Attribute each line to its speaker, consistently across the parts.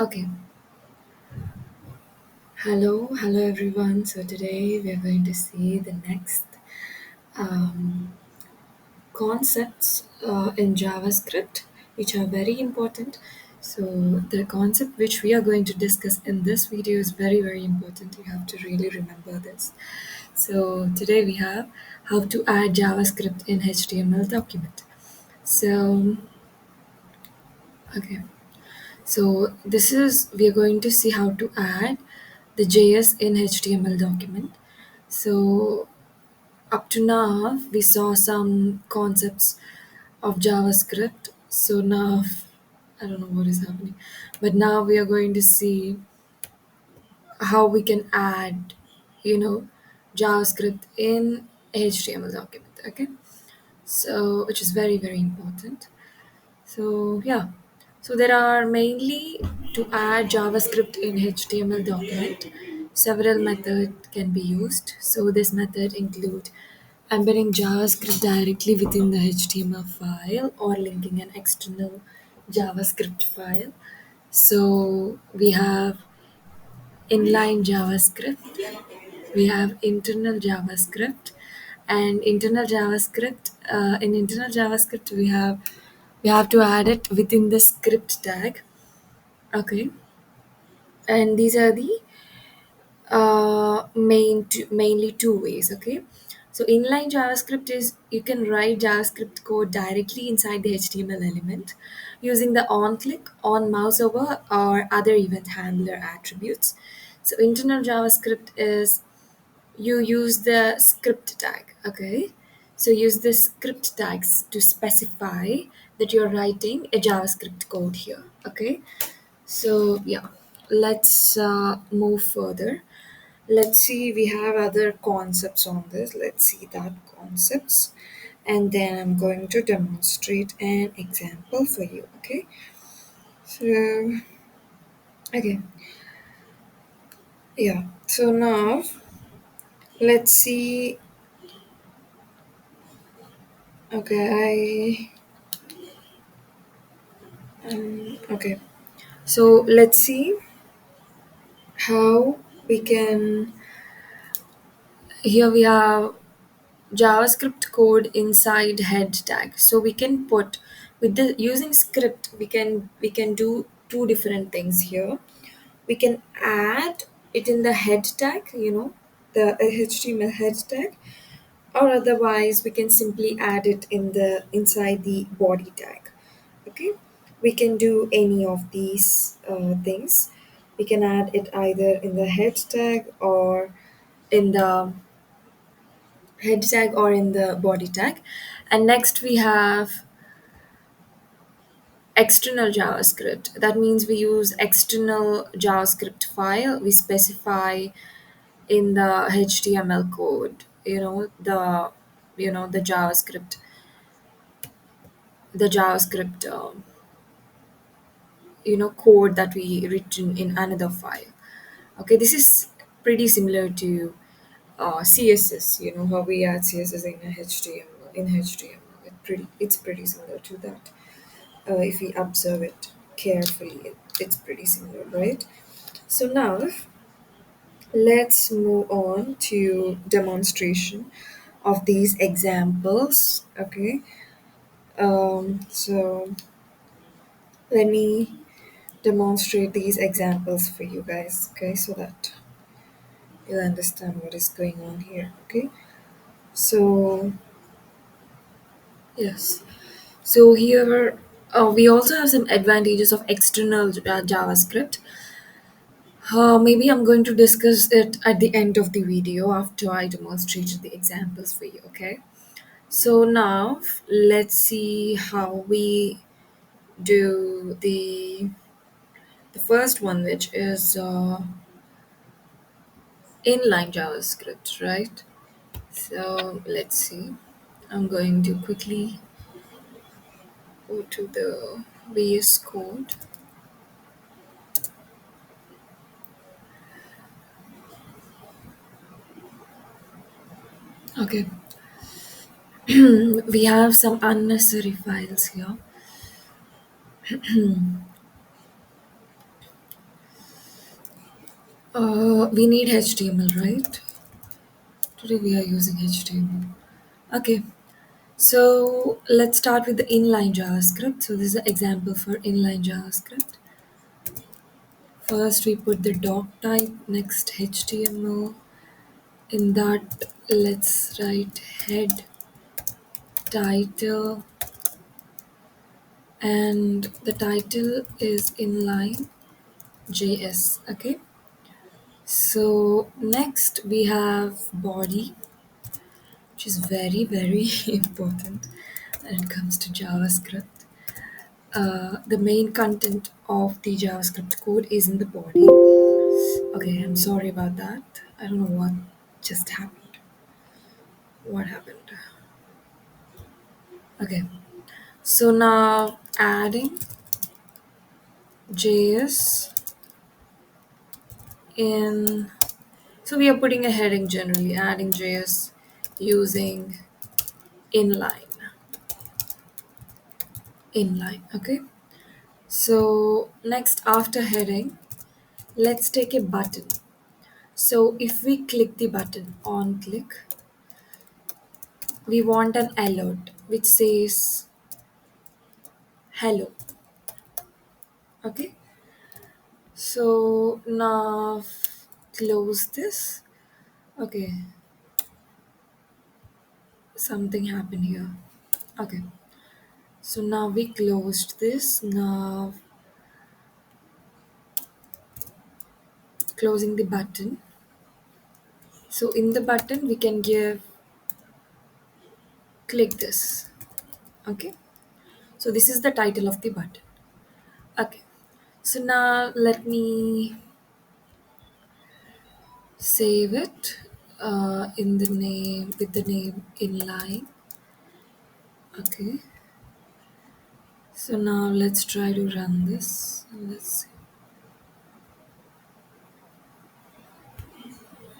Speaker 1: Okay. Hello everyone. So today we are going to see the next um, concepts in JavaScript, which are very important. So the concept which we are going to discuss in this video is very important. You have to really remember this. So today we have how to add JavaScript in HTML document. So okay. So this is we are going to see how to add the JS in HTML document. So up to now we saw some concepts of JavaScript. So now I don't know what is happening, but now we are going to see how we can add, JavaScript in HTML document. Okay, so which is very important. So yeah, so there are mainly to add JavaScript in HTML document. Several methods can be used. So this method include embedding JavaScript directly within the HTML file or linking an external JavaScript file. So we have inline JavaScript, we have internal JavaScript, and internal JavaScript. In internal JavaScript, we have to add it within the script tag. Okay, and these are the mainly two ways. Okay, so inline JavaScript is you can write JavaScript code directly inside the HTML element using the on click, on mouse over, or other event handler attributes. So internal JavaScript is you use the script tag. Okay, so use the script tags to specify that you're writing a JavaScript code here. Okay, so yeah, let's move further. Let's see, we have other concepts on this. Let's see that concepts, and then I'm going to demonstrate an example for you. Okay, so okay, yeah, so now let's see. Okay, okay, so let's see how we can. Here we have JavaScript code inside head tag. So we can put with the using script we can do two different things here. We can add it in the head tag, the HTML head tag, or otherwise we can simply add it in the inside the body tag. Okay, we can do any of these things. We can add it either in the head tag or in the head tag or in the body tag. And next we have external JavaScript. That means we use external JavaScript file. We specify in the HTML code, the JavaScript code that we written in another file. Okay, this is pretty similar to CSS. You know how we add CSS in a HTML in HTML. It's pretty similar to that. If we observe it carefully, it's pretty similar, right? So now let's move on to demonstration of these examples. Okay. So let me demonstrate these examples for you guys. Okay, so that you'll understand what is going on here. Okay. So yes. So here we also have some advantages of external JavaScript. Maybe I'm going to discuss it at the end of the video after I demonstrated the examples for you, okay? So now let's see how we do the first one, which is inline JavaScript, right? So let's see. I'm going to quickly go to the VS Code. Okay, we have some unnecessary files here. We need HTML, right? Today we are using HTML. Okay, so let's start with the inline JavaScript. So this is an example for inline JavaScript. First we put the doc type, next HTML. In that, let's write head, title, and the title is inline JS. Okay, so next we have body, which is very, very important when it comes to JavaScript. The main content of the JavaScript code is in the body. Okay, I'm sorry about that. I don't know what just happened. What happened? Okay, so now adding JS in. So we are putting a heading generally, adding JS using inline. Inline, okay? So next after heading, let's take a button. So if we click the button on click, we want an alert which says hello. Okay, so now close this. Okay, something happened here. Okay, so now we closed this. Now closing the button. So in the button we can give click this. Okay, so this is the title of the button. Okay, so now let me save it in the name with the name inline. Okay, so now let's try to run this. Let's see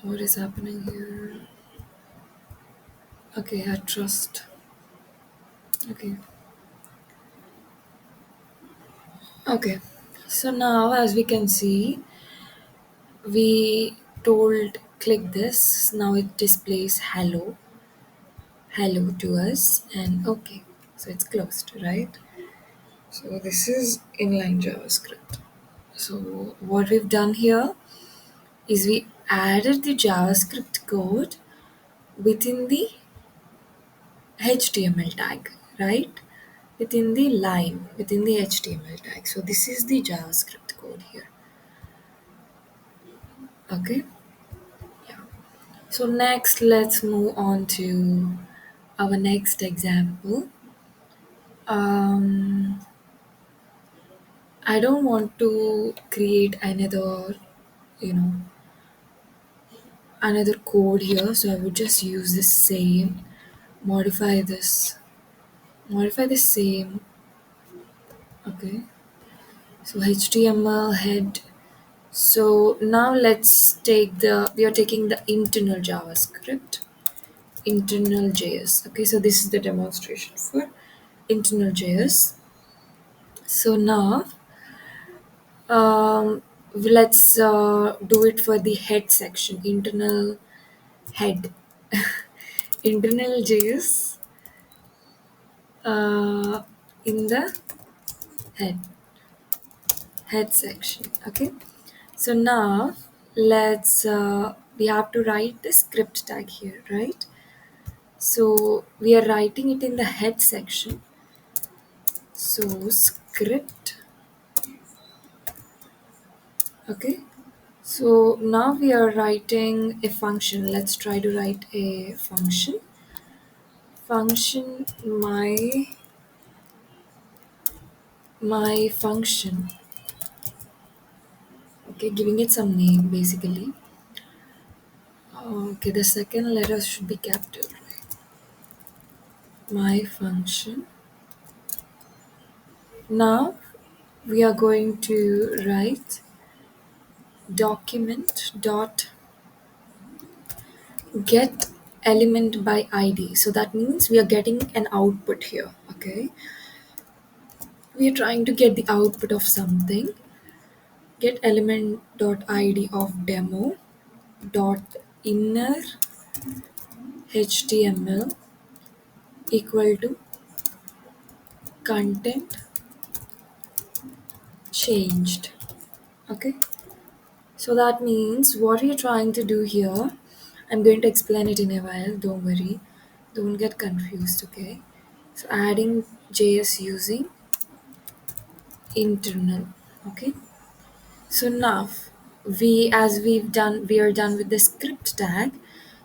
Speaker 1: what is happening here. Okay, I trust. Okay, okay, so now as we can see, we told click this. Now it displays hello to us, and okay, so it's closed, right? So this is inline JavaScript. So what we've done here is we added the JavaScript code within the HTML tag, right? Within the line, within the HTML tag. So this is the JavaScript code here. Okay. Yeah. So next, let's move on to our next example. Um, I don't want to create you know, another code here. So I would just use the same, modify this, modify the same. Okay. So HTML head. So now we are taking the internal JavaScript, internal JS. Okay. So this is the demonstration for internal JS. So now let's do it for the head section, internal head. Internal JS in the head head section. Okay, so now let's we have to write the script tag here, right? So we are writing it in the head section. So script. Okay, so now we are writing a function. Let's try to write a function. My function. Okay, giving it some name basically. Okay, the second letter should be capital. My function. Now we are going to write document dot get element by id. So that means we are getting an output here. Okay, we are trying to get the output of something. get element dot id of demo dot inner html equal to content changed. Okay, so that means what you're trying to do here, I'm going to explain it in a while, don't worry, don't get confused. Okay, so adding js using internal. Okay, so now we are done with the script tag.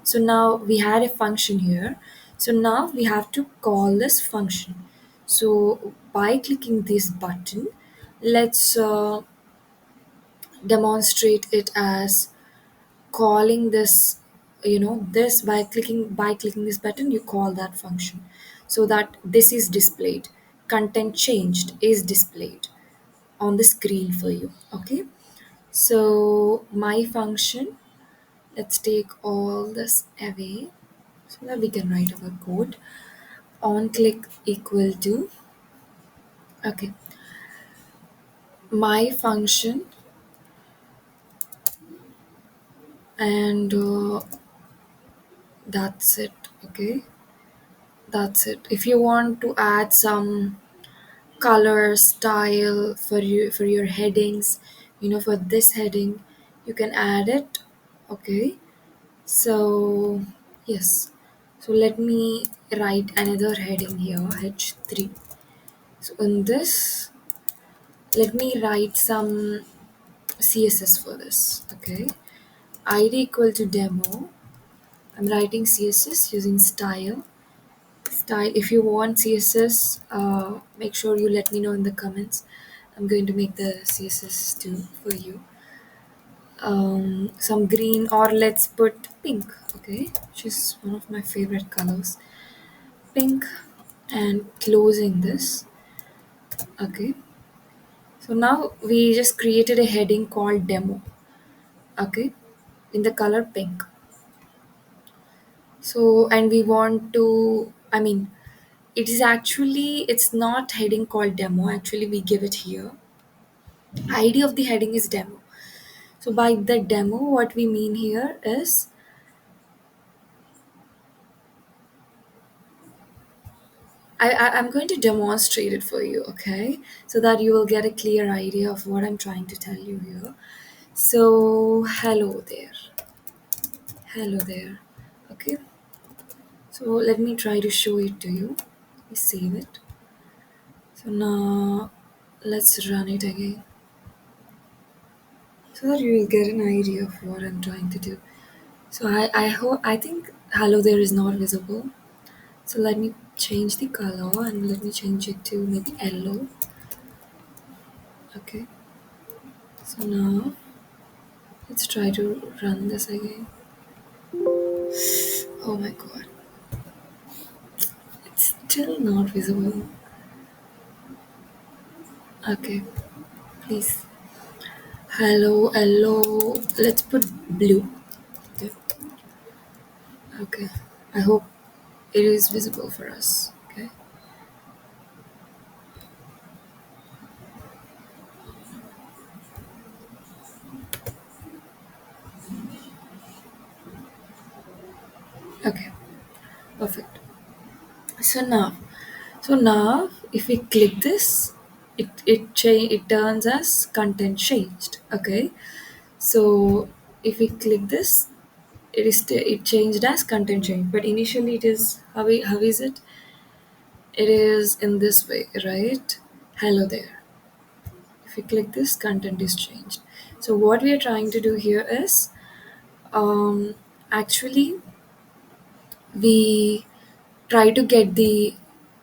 Speaker 1: So now we had a function here, so now we have to call this function. So by clicking this button, let's demonstrate it as calling this, this by clicking this button, you call that function, so that this is displayed, content changed is displayed on the screen for you. Okay, so my function, let's take all this away so that we can write our code. On click equal to, okay, my function, and that's it. Okay, that's it. If you want to add some color style for you, for your headings, for this heading, you can add it. Okay, so yes, so let me write another heading here, h3. So in this, let me write some css for this. Okay, id equal to demo, I'm writing css using style. If you want css, make sure you let me know in the comments. I'm going to make the css too for you. Some green, or let's put pink. Okay, which is one of my favorite colors, pink. And closing this. Okay, so now we just created a heading called demo. Okay, in the color pink. So, and we want to, I mean, it is actually, it's not heading called demo, actually we give it here. ID of the heading is demo. So by the demo, what we mean here is, I'm going to demonstrate it for you, okay? So that you will get a clear idea of what I'm trying to tell you here. So, hello there. Hello there. Okay. So let me try to show it to you. Let me save it. So now let's run it again, so that you will get an idea of what I'm trying to do. So I think hello there is not visible. So let me change the color and let me change it to maybe yellow. Okay. So now let's try to run this again. Oh my god. It's still not visible. Okay. Please. Hello, hello. Let's put blue. Okay. Okay. I hope it is visible for us. Okay. Okay. Perfect. So now, if we click this, it turns as content changed. Okay. So if we click this, it changed as content changed. But initially, it is how is it? It is in this way, right? Hello there. If we click this, content is changed. So what we are trying to do here is, um, actually we try to get the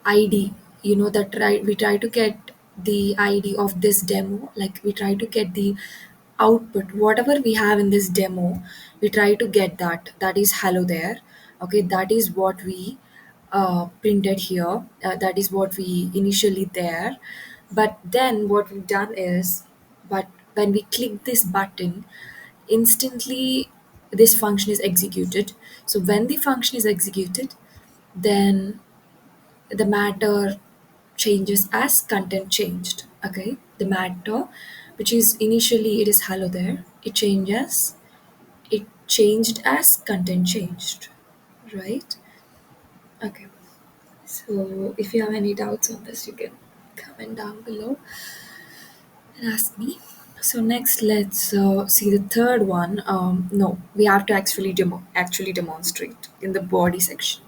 Speaker 1: id, that we try to get the id of this demo, like we try to get the output, whatever we have in this demo, we try to get that is hello there. Okay, that is what we printed here, that is what we initially there. But then what we've done is, but when we click this button, instantly this function is executed. So when the function is executed, then the matter changes as content changed. Okay, the matter which is initially it is hello there. It changed as content changed, right? Okay. So if you have any doubts on this, you can comment down below and ask me. So next, let's see the third one. No, we have to actually demonstrate in the body section.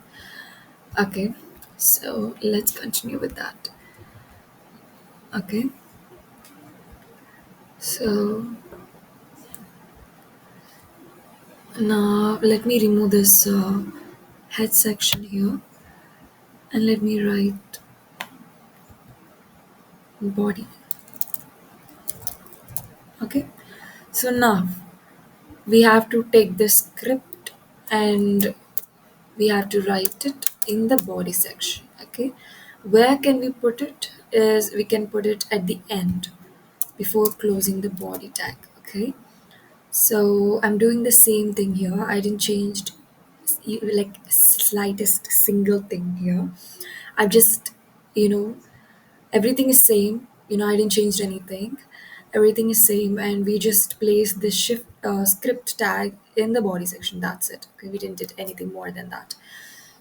Speaker 1: Okay, so let's continue with that. Okay, so now let me remove this head section here and let me write body. Okay, so now we have to take the script and we have to write it in the body section. Okay, where can we put it is we can put it at the end before closing the body tag. Okay, so I'm doing the same thing here. I didn't change like slightest single thing here. I've just, you know, everything is same. I didn't change anything. Everything is same, and we just place the shift script tag in the body section. That's it. Okay, we didn't did anything more than that.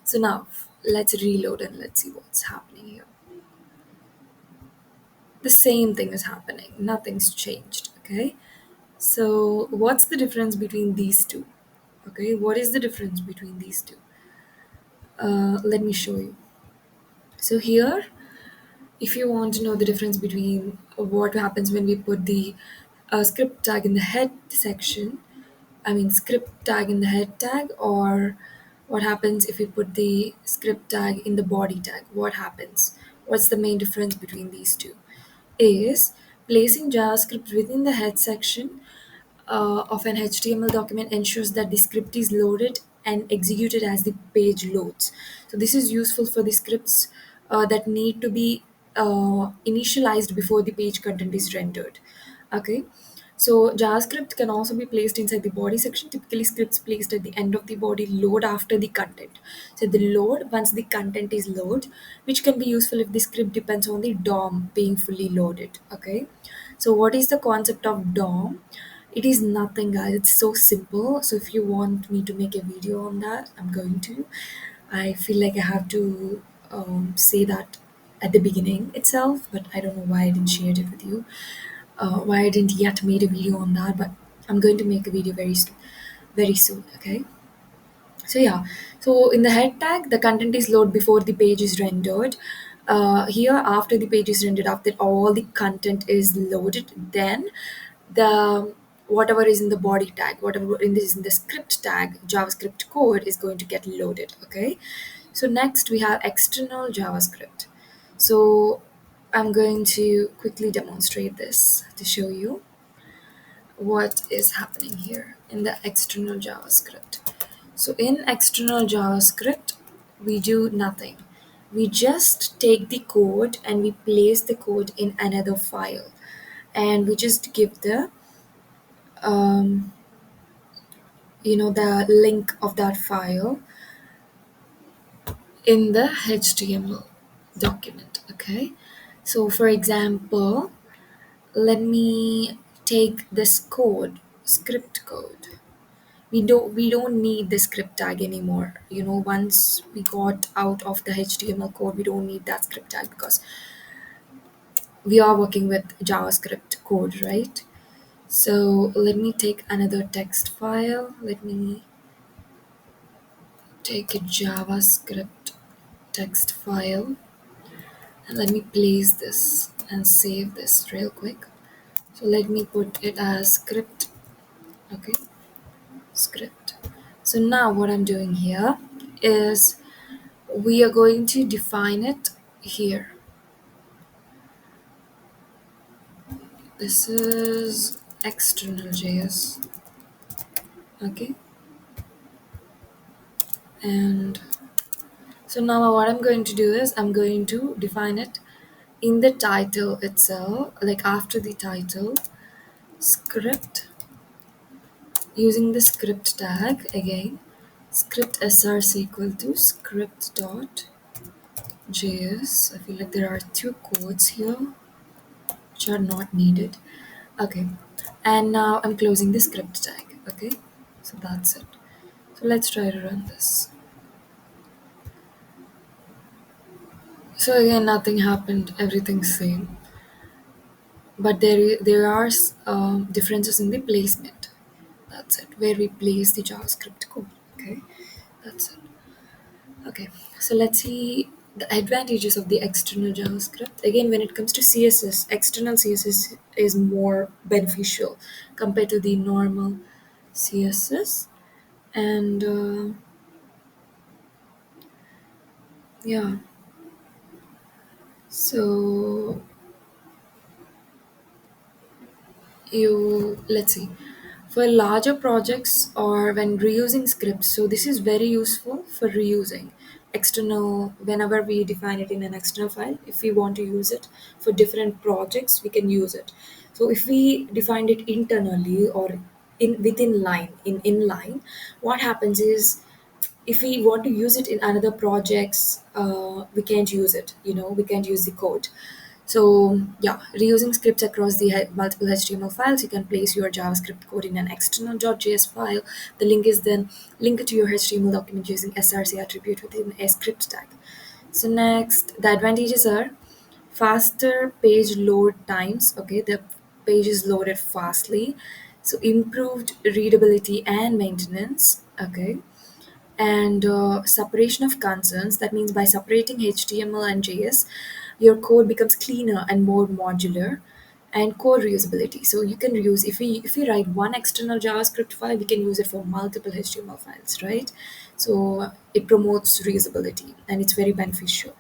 Speaker 1: So now let's reload and let's see what's happening here. The same thing is happening. Nothing's changed. Okay. So what's the difference between these two? Okay, what is the difference between these two? Let me show you. So here, if you want to know the difference between what happens when we put the script tag in the head section, I mean script tag in the head tag, or what happens if we put the script tag in the body tag, what happens? What's the main difference between these two? Is placing JavaScript within the head section of an HTML document ensures that the script is loaded and executed as the page loads. So this is useful for the scripts that need to be initialized before the page content is rendered. Okay. So JavaScript can also be placed inside the body section. Typically, scripts placed at the end of the body load after the content. So the load once the content is loaded, which can be useful if the script depends on the DOM being fully loaded. Okay. So what is the concept of DOM? It is nothing, guys. It's so simple. So if you want me to make a video on that, I'm going to. I feel like I have to say that at the beginning itself, but I don't know why I didn't share it with you. Why I didn't yet made a video on that, but I'm going to make a video very soon. Okay. So yeah, so in the head tag, the content is loaded before the page is rendered. Here, after the page is rendered, after all the content is loaded, then the whatever is in the body tag, whatever in the script tag, JavaScript code is going to get loaded. Okay. So next we have external JavaScript. So I'm going to quickly demonstrate this to show you what is happening here in the external JavaScript. So in external JavaScript, we do nothing. We just take the code and we place the code in another file, and we just give um, the link of that file in the HTML document. Okay. So for example, let me take this code, script code. We don't need the script tag anymore. Once we got out of the HTML code, we don't need that script tag because we are working with JavaScript code, right? So let me take another text file. Let me take a JavaScript text file and let me place this and save this real quick. So let me put it as script. Okay, script. So now what I'm doing here is we are going to define it here. This is external JS. Okay, and so now what I'm going to do is I'm going to define it in the title itself, like after the title, script, using the script tag again, script src equal to script dot js. I feel like there are two codes here which are not needed. Okay, and now I'm closing the script tag. Okay, so that's it. So let's try to run this. So again, nothing happened. Everything's same, but there are differences in the placement. That's it. Where we place the JavaScript code. Okay, that's it. Okay, so let's see the advantages of the external JavaScript. Again, when it comes to CSS, external CSS is more beneficial compared to the normal CSS. And yeah, so let's see, for larger projects or when reusing scripts, so this is very useful for reusing external. Whenever we define it in an external file, if we want to use it for different projects, we can use it. So if we defined it internally or in within line in inline, what happens is if we want to use it in another projects, we can't use it, we can't use the code. So yeah, reusing scripts across the multiple HTML files, you can place your JavaScript code in an external .js file. The link is then linked to your HTML document using src attribute within a script tag. So next, the advantages are faster page load times. Okay, the page is loaded fastly. So improved readability and maintenance. Okay, and separation of concerns. That means by separating HTML and JS, your code becomes cleaner and more modular. And code reusability. So you can reuse, if we write one external JavaScript file, we can use it for multiple HTML files, right? So it promotes reusability and it's very beneficial.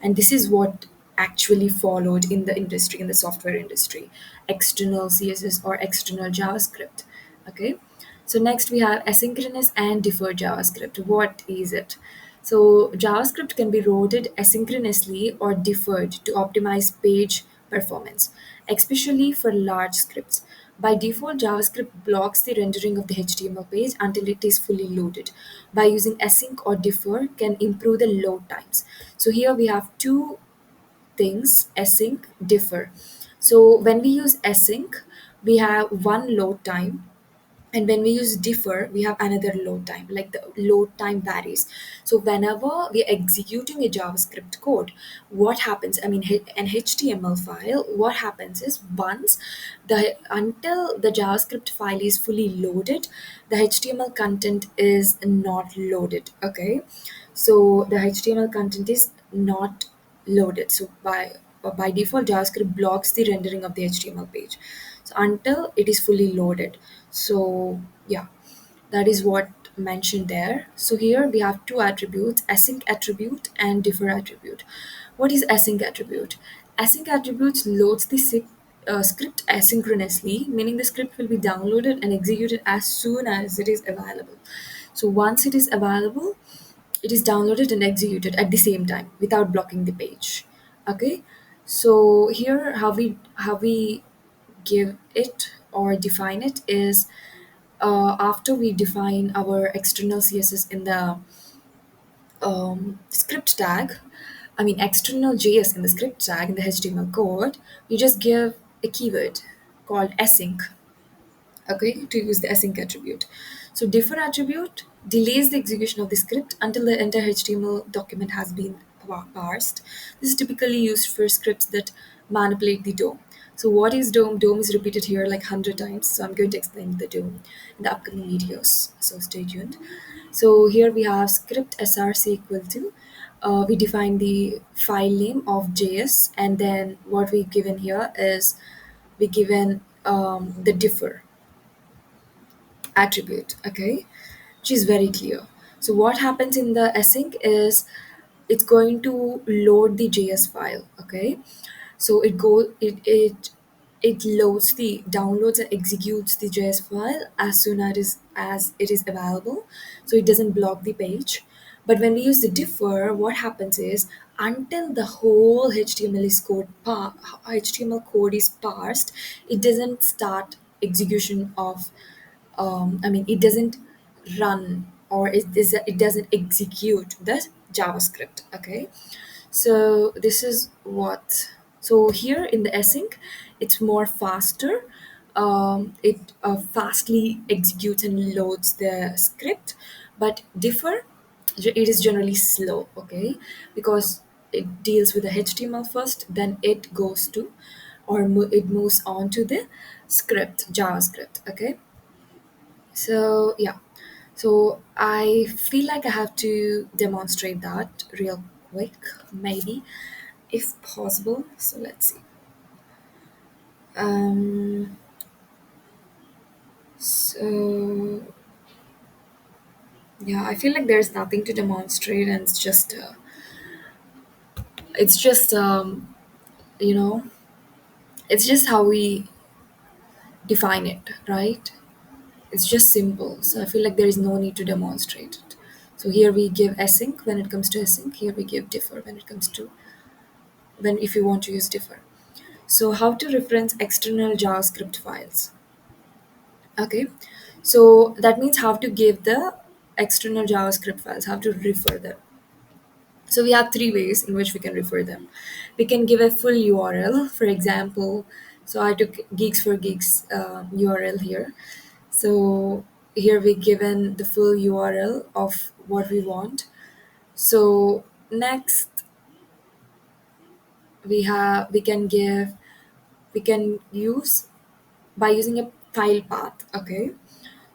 Speaker 1: And this is what actually followed in the industry, in the software industry, external CSS or external JavaScript. Okay, so next we have asynchronous and deferred JavaScript. What is it? So JavaScript can be loaded asynchronously or deferred to optimize page performance, especially for large scripts. By default, JavaScript blocks the rendering of the HTML page until it is fully loaded. By using async or defer can improve the load times. So here we have two things: async, defer. So when we use async, we have one load time, and when we use defer, we have another load time. Like the load time varies. So whenever we are executing a JavaScript code, what happens, I mean an HTML file, what happens is once the until the JavaScript file is fully loaded, the HTML content is not loaded. Okay, so the HTML content is not loaded. So by default, JavaScript blocks the rendering of the HTML page, so until it is fully loaded. So yeah, that is what mentioned there. So here we have two attributes: async attribute and defer attribute. What is async attribute? Async attributes loads the script asynchronously, meaning the script will be downloaded and executed as soon as it is available. So once it is available, it is downloaded and executed at the same time without blocking the page. Okay, so here how we give it or define it is, after we define our external CSS in the script tag, I mean external JS in the script tag in the HTML code, you just give a keyword called async, okay, to use the async attribute. So defer attribute delays the execution of the script until the entire HTML document has been parsed. This is typically used for scripts that manipulate the DOM. So what is DOM? DOM is repeated here like 100 times. So I'm going to explain the DOM in the upcoming videos. So stay tuned. So here we have script src equal to, we define the file name of JS, and then what we given here is we given the differ attribute. Okay, which is very clear. So what happens in the async is it's going to load the JS file. Okay, so it loads the downloads and executes the JS file as soon as it is available, so it doesn't block the page. But when we use the differ, what happens is until the whole HTML code is parsed, it doesn't start execution of, I mean, it doesn't run, or it doesn't execute the JavaScript. Okay, so this is what. So here in the async, it's more faster, it fastly executes and loads the script, but differ, it is generally slow, okay, because it deals with the HTML first, then it goes to, or it moves on to the script, JavaScript, okay. So yeah, so I feel like I have to demonstrate that real quick, maybe, if possible. So let's see. Um, so yeah, I feel like there's nothing to demonstrate, and it's just you know, it's just how we define it, right? It's just simple. So I feel like there is no need to demonstrate it. So here we give async when it comes to async. Here we give differ when it comes to, when if you want to use differ. So how to reference external JavaScript files? Okay, so that means how to give the external JavaScript files, how to refer them. So we have three ways in which we can refer them. We can give a full URL, for example. So I took Geeks for Geeks URL here. So here we given the full URL of what we want. So next we can use by using a file path. Okay,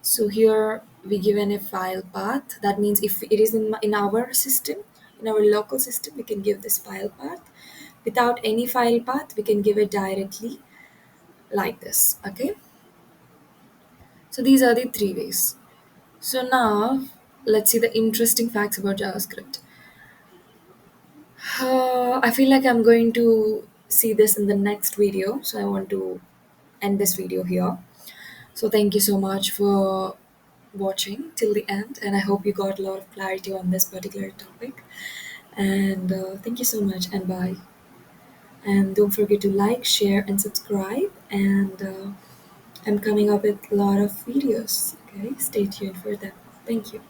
Speaker 1: so here we given a file path. That means if it is in our system, in our local system, we can give this file path. Without any file path, we can give it directly like this. Okay, so these are the three ways. So now let's see the interesting facts about JavaScript. I feel like I'm going to see this in the next video, so I want to end this video here. So thank you so much for watching till the end, and I hope you got a lot of clarity on this particular topic. And thank you so much, and bye. And don't forget to like, share, and subscribe. And I'm coming up with a lot of videos. Okay, stay tuned for them. Thank you.